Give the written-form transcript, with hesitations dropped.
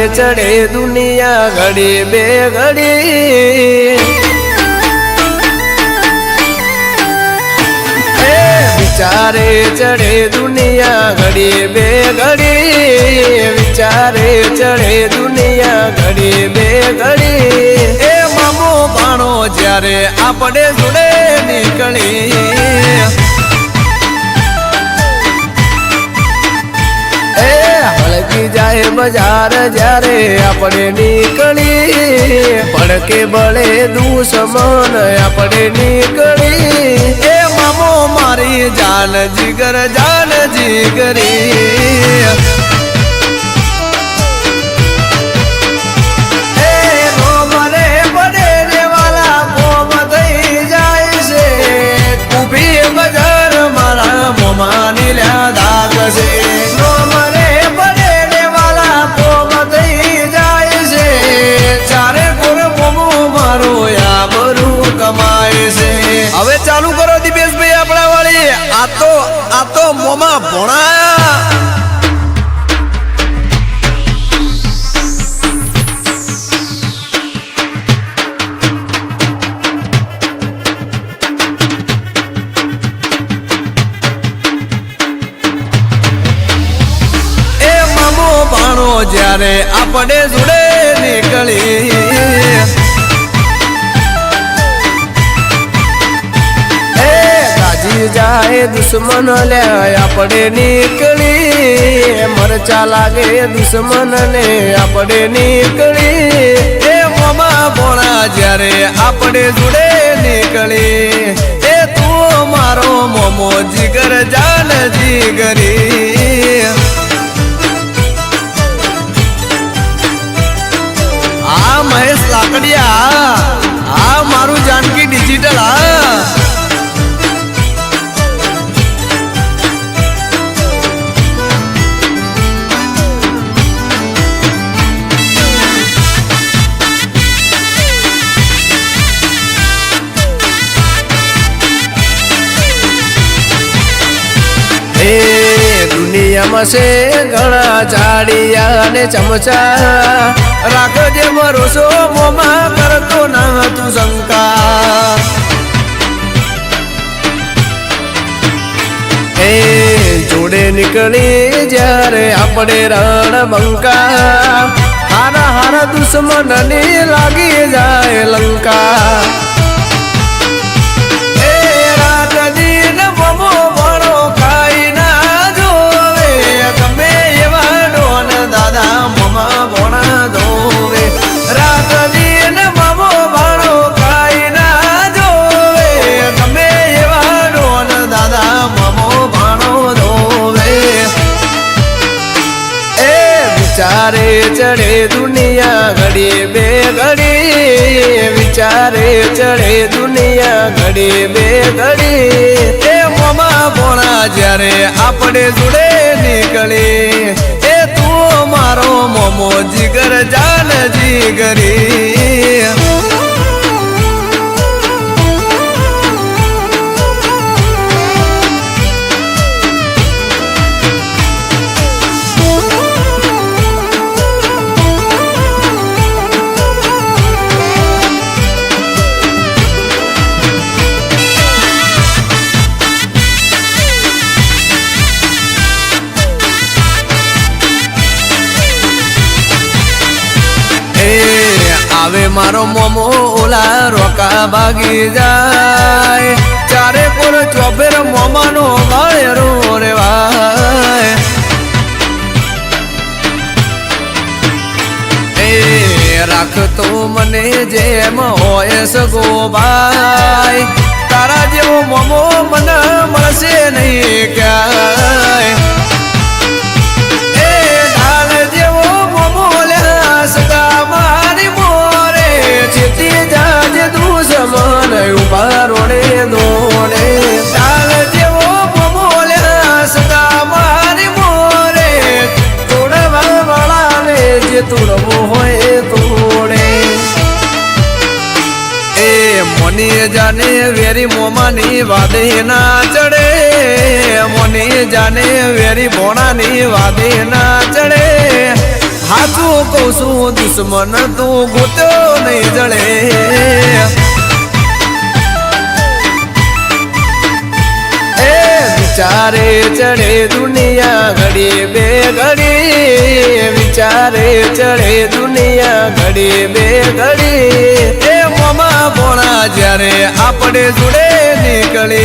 चढ़े दुनिया घड़ी बेघड़ी विचारे चढ़े दुनिया घड़ी बेघड़ी विचारे चढ़े दुनिया घड़ी बेघड़ी ए मामो भाणो ज्यारे आपणे जोड़े निकली हलकी जाए बाजार ज्यारे आपणे निकली पड़के बड़े दुश्मन आपणे निकली ए मामो मारी जान जिगरी बजार मारा मोमानी ल्या दाग से હવે ચાલુ કરો દિપેશભાઈ આપણા વાળી આ તો મોમાં ભોણાયા એ મામો ભાણો જ્યારે આપણે જોડે નીકળી जाए दुश्मन ले आपणे निकली मरचा लागे दुश्मन ने आपणे निकली ए मोमा भोणा ज्यारे आपणे जोड़े निकली ए तू मारो मोमो जिगर जान जिगरी आ महेश लाकड़िया आ मारू जानकी डिजिटल आ दुनिया में से घना झाड़िया ने चमचा राखजे भरोसो मोमा करतो ना तू शंका जोड़े निकली जारे अपने रण बंका हारा हारा दुश्मन ने लागी जाए लंका विचारे चढ़े दुनिया घड़ी बेघड़ी विचारे चढ़े दुनिया घड़ी बेघड़ी ए मोमा भोणा ज्यारे आपणे जोड़े निकली ए तू मारो मोमो जिगर जान जिगरी आवे मारो मोमो ओला रोका भागी जाए चारे पुर चौबेर मोमा नो वायरो रे वाय ए राख तो मने जेम होय सगो भाई तारा जेवो मोमो मने मळशे नहीं क्या रोड़े दोड़े डाल जेवो मोमोले सदा मारी मोरे तोड़वा वाला ने जे तोड़वो होए तोड़े ए मोनी जाने वेरी मोमानी वादे ना चढ़े मोनी जाने वेरी भोणानी वादे ना चढ़े હાચું કહું છું દુશ્મન તું ગોત્યો નહીં જળે વિચારે ચડે દુનિયા ઘડી બે ઘડી વિચારે ચડે દુનિયા ઘડી બે ઘડી એ મોમાં ભોળા જ્યારે આપણે જોડે નીકળે